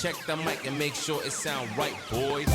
Check the mic and make sure it sound right, boys.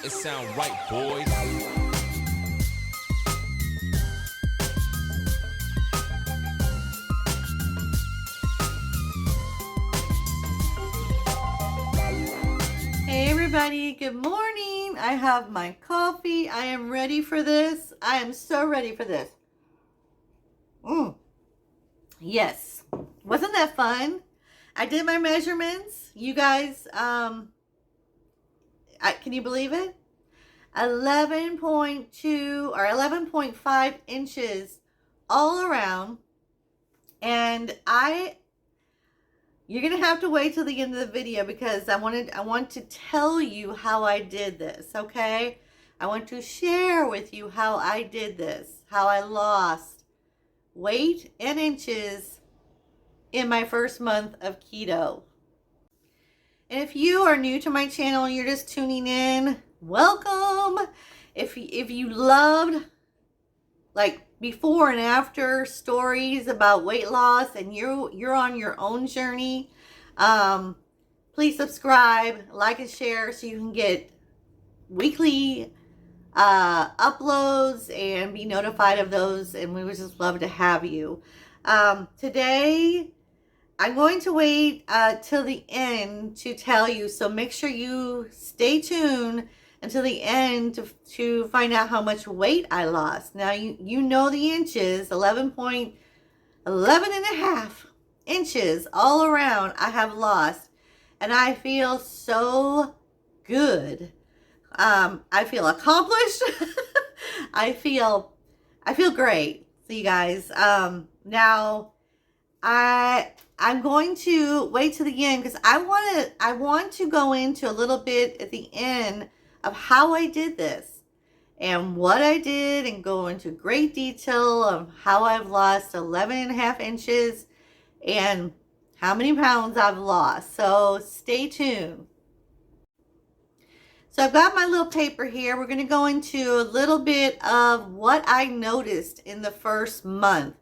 It sound right, boys. Hey everybody, good morning. I have my coffee. I am ready for this. I am so ready for this. Yes. Wasn't that fun? I did my measurements. You guys, can you believe it? 11.2 or 11.5 inches all around. And you're going to have to wait till the end of the video because I want to tell you how I did this, okay? I want to share with you how I did this, how I lost weight and inches in my first month of keto. And if you are new to my channel and you're just tuning in, welcome. If you loved like before and after stories about weight loss and you're on your own journey, please subscribe, like and share so you can get weekly uploads and be notified of those, and we would just love to have you. Today I'm going to wait till the end to tell you, so make sure you stay tuned until the end to find out how much weight I lost. Now, you know the inches, 11 and a half inches all around I have lost. And I feel so good. I feel accomplished. I feel great. So you guys, now I'm going to wait to the end because I want to go into a little bit at the end of how I did this and what I did and go into great detail of how I've lost 11 and a half inches and how many pounds I've lost. So stay tuned. So I've got my little paper here. We're going to go into a little bit of what I noticed in the first month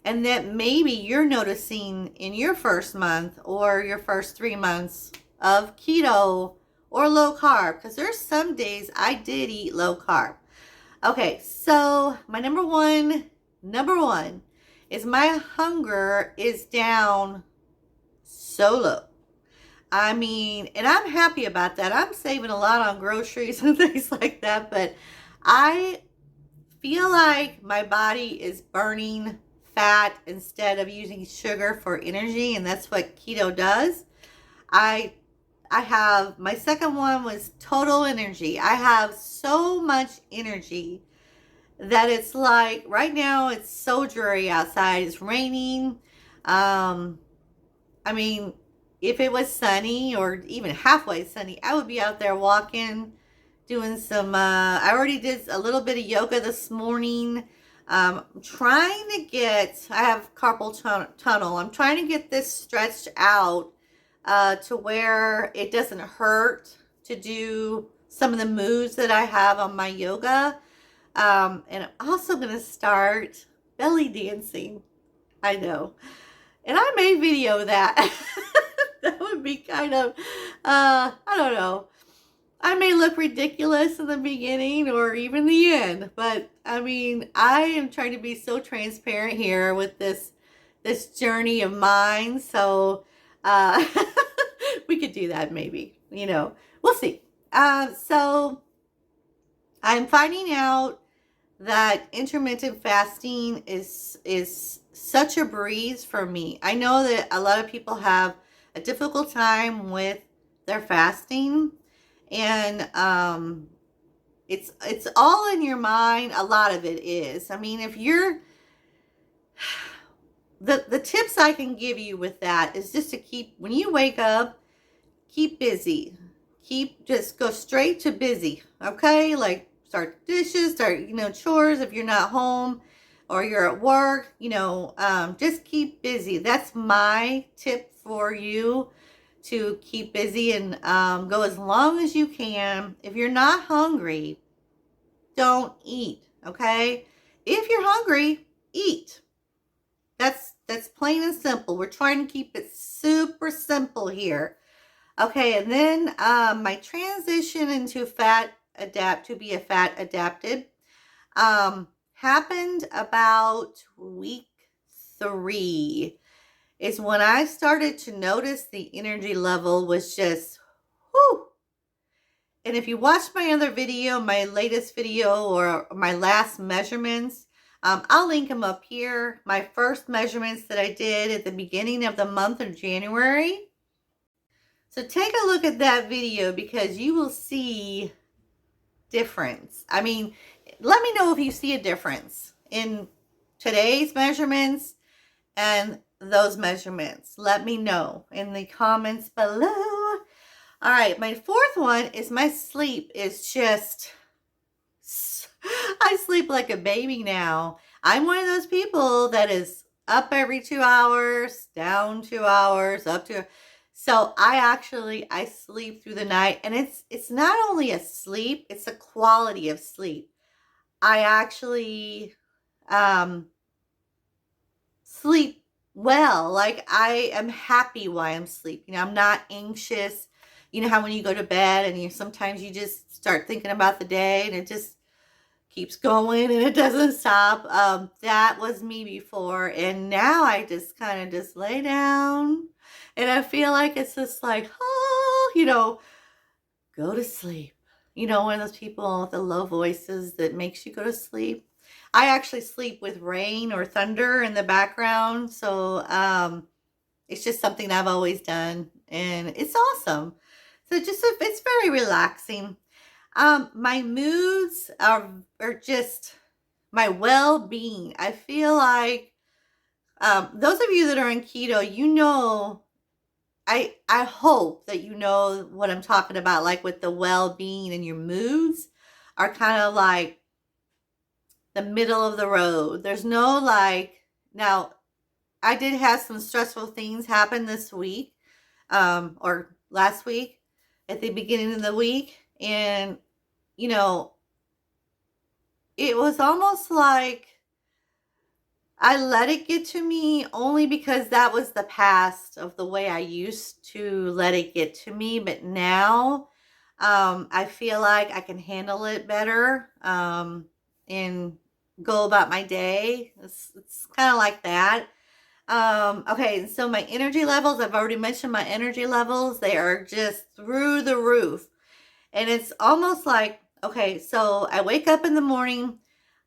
and that maybe you're noticing in your first month or your first 3 months of keto or low carb, because there's some days I did eat low carb. Okay, so my number one is my hunger is down so low. I mean, and I'm happy about that. I'm saving a lot on groceries and things like that, but I feel like my body is burning fat instead of using sugar for energy, and that's what keto does. I have, my second one was total energy. I have so much energy that it's like, right now it's so dreary outside. It's raining. I mean, if it was sunny or even halfway sunny, I would be out there walking, doing some, I already did a little bit of yoga this morning. Trying to get, I have carpal tunnel. I'm trying to get this stretched out to where it doesn't hurt to do some of the moves that I have on my yoga. And I'm also going to start belly dancing. I know. And I may video that. That would be kind of, I don't know. I may look ridiculous in the beginning or even the end. But, I mean, I am trying to be so transparent here with this journey of mine. So, we could do that maybe. You know, we'll see. So, I'm finding out that intermittent fasting is such a breeze for me. I know that a lot of people have a difficult time with their fasting, and it's all in your mind. A lot of it is. I mean, if you're the tips I can give you with that is just to keep, when you wake up, keep busy. Just go straight to busy. Okay? Like start dishes, start, chores if you're not home or you're at work, just keep busy. That's my tip for you, to keep busy and go as long as you can. If you're not hungry, don't eat. Okay? If you're hungry, eat. That's plain and simple. We're trying to keep it super simple here. Okay, and then my transition into to be a fat adapted happened about week 3. Is when I started to notice the energy level was just, whew. And if you watch my other video, my latest video or my last measurements, I'll link them up here. My first measurements that I did at the beginning of the month of January. So take a look at that video because you will see difference. I mean, let me know if you see a difference in today's measurements and those measurements. Let me know in the comments below. All right, my fourth one is my sleep is just, I sleep like a baby now. I'm one of those people that is up every 2 hours, down 2 hours, up to, so I sleep through the night, and it's not only a sleep, it's a quality of sleep. I actually sleep well. Like I am happy while I'm sleeping. I'm not anxious. You know how when you go to bed and sometimes you just start thinking about the day and it just keeps going and it doesn't stop. That was me before, and now I just kind of just lay down and I feel like it's just like, oh, go to sleep. One of those people with the low voices that makes you go to sleep. I actually sleep with rain or thunder in the background, so it's just something I've always done, and it's awesome. So it's very relaxing. My moods are just my well-being. I feel like those of you that are in keto, I hope that you know what I'm talking about, like with the well-being, and your moods are kind of like the middle of the road. There's no now I did have some stressful things happen this week, or last week at the beginning of the week. And, it was almost like I let it get to me only because that was the past of the way I used to let it get to me. But now, I feel like I can handle it better, and go about my day. It's kind of like that. Okay, so my energy levels, I've already mentioned my energy levels. They are just through the roof. And it's almost like, okay, so I wake up in the morning.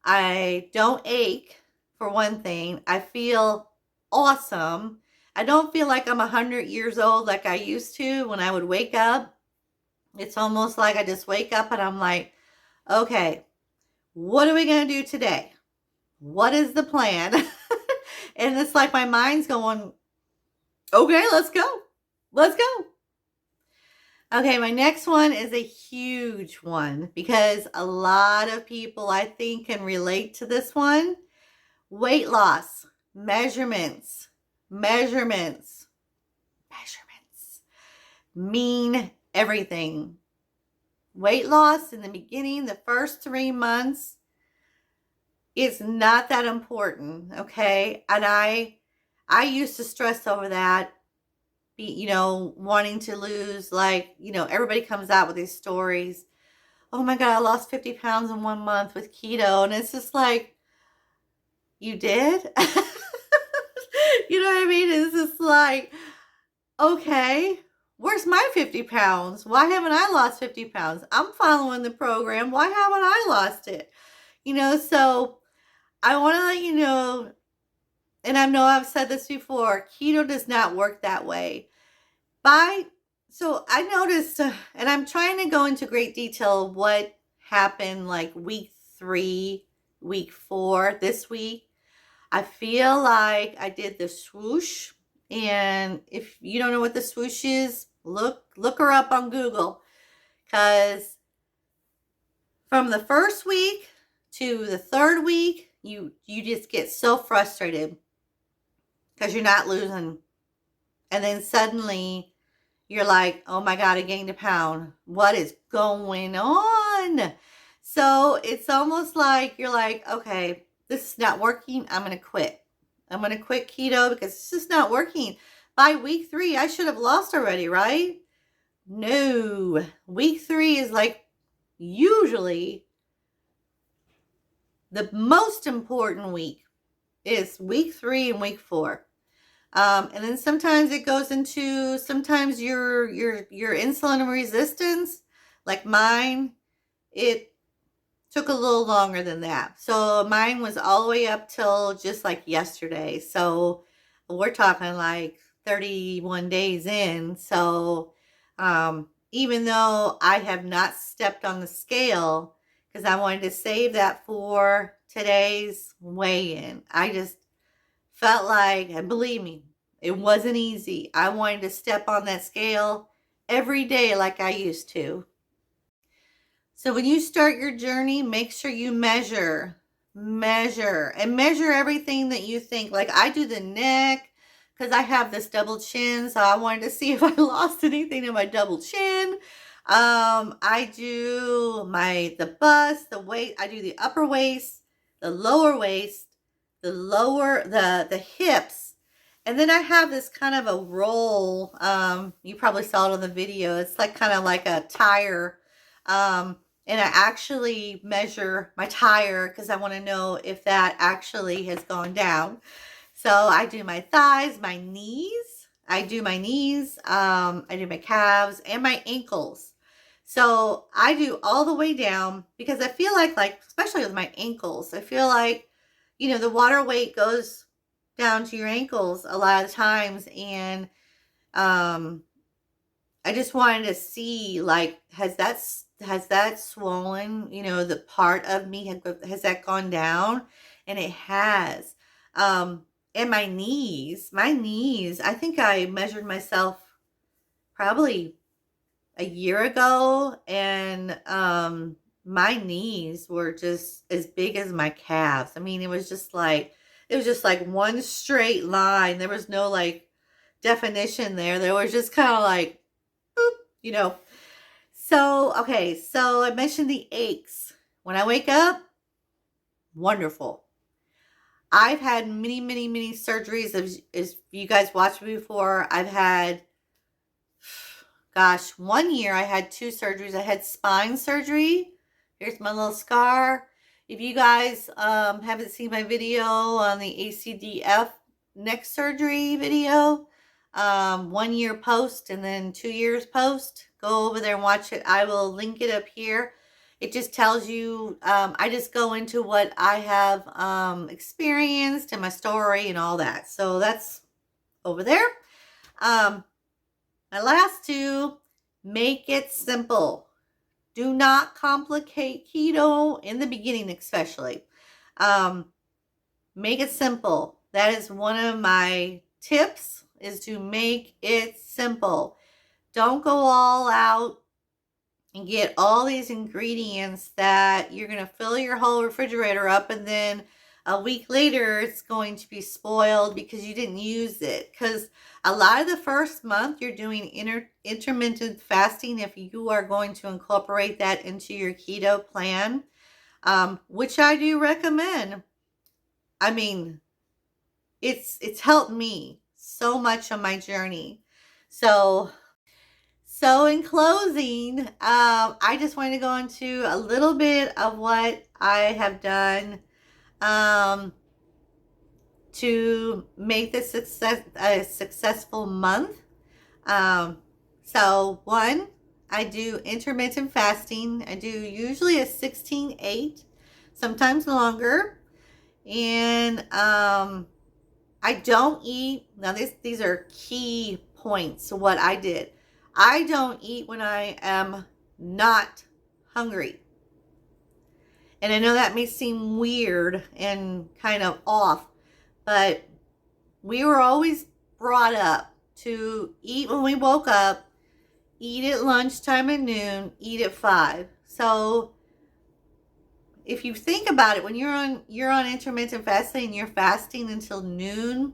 I don't ache, for one thing. I feel awesome. I don't feel like I'm 100 years old like I used to when I would wake up. It's almost like I just wake up and I'm like, okay, what are we going to do today? What is the plan? And it's like my mind's going, okay, let's go. Let's go. Okay, my next one is a huge one because a lot of people, I think, can relate to this one. Weight loss, measurements mean everything. Weight loss in the beginning, the first 3 months, is not that important, okay? And I used to stress over that, wanting to lose, everybody comes out with these stories. Oh my God, I lost 50 pounds in 1 month with keto. And it's just like, you did? You know what I mean? It's just like, okay, where's my 50 pounds? Why haven't I lost 50 pounds? I'm following the program. Why haven't I lost it? So I want to let you know, and I know I've said this before, keto does not work that way. So I noticed, and I'm trying to go into great detail what happened like week 3, week 4, this week. I feel like I did the swoosh, and if you don't know what the swoosh is, look her up on Google, because from the first week to the third week, you just get so frustrated because you're not losing, and then suddenly you're like, oh my God, I gained a pound. What is going on? So it's almost like you're like, okay, this is not working. I'm going to quit. I'm going to quit keto because it's just not working. By week 3, I should have lost already, right? No. Week 3 is like usually the most important week. Is week 3 and week 4. And then sometimes it goes into sometimes your insulin resistance, like mine, it took a little longer than that. So mine was all the way up till just like yesterday. So we're talking like 31 days in. So even though I have not stepped on the scale because I wanted to save that for today's weigh-in, I just felt like, and believe me, it wasn't easy. I wanted to step on that scale every day like I used to. So when you start your journey, make sure you measure and measure everything that you think. Like I do the neck because I have this double chin. So I wanted to see if I lost anything in my double chin. I do the bust, the waist. I do the upper waist, the lower waist, the hips. And then I have this kind of a roll. You probably saw it on the video. It's like kind of like a tire. And I actually measure my tire because I want to know if that actually has gone down. So I do my thighs, my knees. I do my knees. I do my calves and my ankles. So I do all the way down because I feel like especially with my ankles, I feel like, the water weight goes down to your ankles a lot of times. And I just wanted to see, like, has that swollen, the part of me, has that gone down? And it has. And my knees, I think I measured myself probably a year ago, and my knees were just as big as my calves. I mean, it was just like one straight line. There was no like definition there. There was just kind of like, boop. So, okay, so I mentioned the aches. When I wake up, wonderful. I've had many, many, many surgeries. As you guys watched me before, I've had, gosh, 1 year I had 2 surgeries. I had spine surgery. Here's my little scar. If you guys haven't seen my video on the ACDF neck surgery video, 1 year post and then 2 years post, go over there and watch it. I will link it up here. It just tells you, I just go into what I have experienced and my story and all that. So that's over there. My last 2, make it simple. Do not complicate keto in the beginning, especially. Make it simple. That is one of my tips, is to make it simple. Don't go all out and get all these ingredients that you're going to fill your whole refrigerator up, and then a week later it's going to be spoiled because you didn't use it. Because a lot of the first month you're doing intermittent fasting if you are going to incorporate that into your keto plan, which I do recommend. I mean, it's helped me so much on my journey. So in closing, I just wanted to go into a little bit of what I have done to make this a successful month. So 1, I do intermittent fasting. I do usually a 16-8. sometimes longer. And I don't eat. Now these are key points to what I did. I don't eat when I am not hungry. And I know that may seem weird and kind of off, but we were always brought up to eat when we woke up, eat at lunchtime and noon, eat at 5. So if you think about it, when you're on intermittent fasting and you're fasting until noon,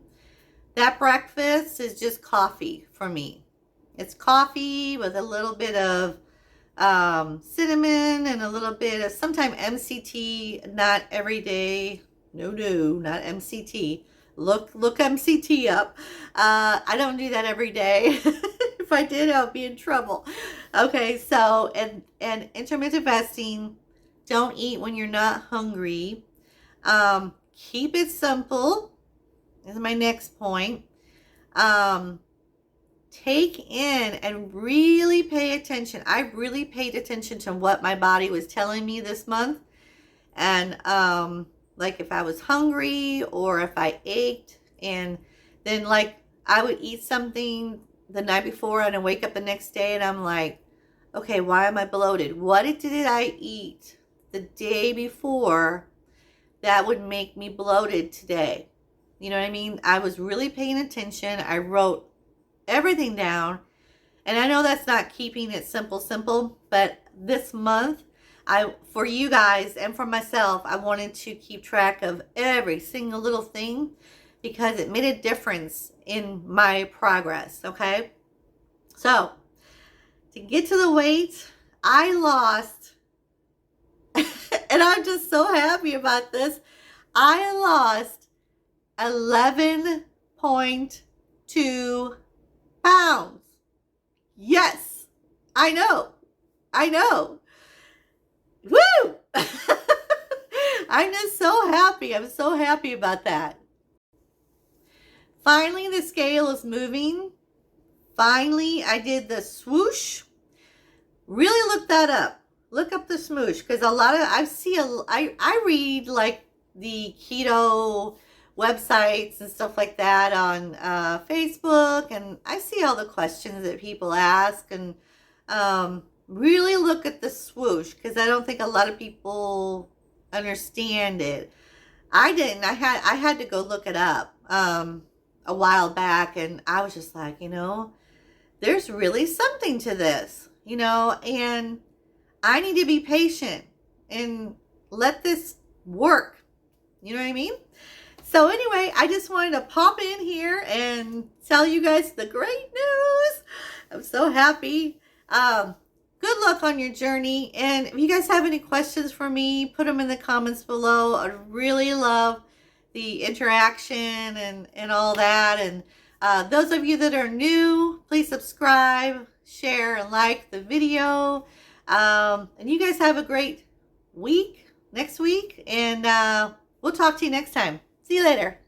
that breakfast is just coffee for me. It's coffee with a little bit of cinnamon and a little bit of sometimes MCT. Not every day. No, not MCT. Look MCT up. I don't do that every day. If I did, I would be in trouble. Okay, so and intermittent fasting. Don't eat when you're not hungry. Keep it simple is my next point. Take in and really pay attention. I really paid attention to what my body was telling me this month. And like if I was hungry or if I ached, and then like I would eat something the night before and I wake up the next day and I'm like, okay, why am I bloated? What did I eat the day before that would make me bloated today? You know what I mean? I was really paying attention. I wrote everything down. And I know that's not keeping it simple, but this month, for you guys and for myself, I wanted to keep track of every single little thing because it made a difference in my progress, okay? So, to get to the weight, I lost, and I'm just so happy about this, I lost 11.2 pounds. Yes, I know. Woo! I'm just so happy. I'm so happy about that. Finally, the scale is moving. Finally, I did the swoosh. Really look that up. Look up the smoosh because I read like the keto websites and stuff like that on Facebook, and I see all the questions that people ask, and really look at the swoosh because I don't think a lot of people understand it. I didn't. I had to go look it up a while back, and I was just like, there's really something to this, and I need to be patient and let this work. You know what I mean? So anyway, I just wanted to pop in here and tell you guys the great news. I'm so happy. Good luck on your journey. And if you guys have any questions for me, put them in the comments below. I really love the interaction and all that. And those of you that are new, please subscribe, share, and like the video. And you guys have a great week next week. And we'll talk to you next time. See you later.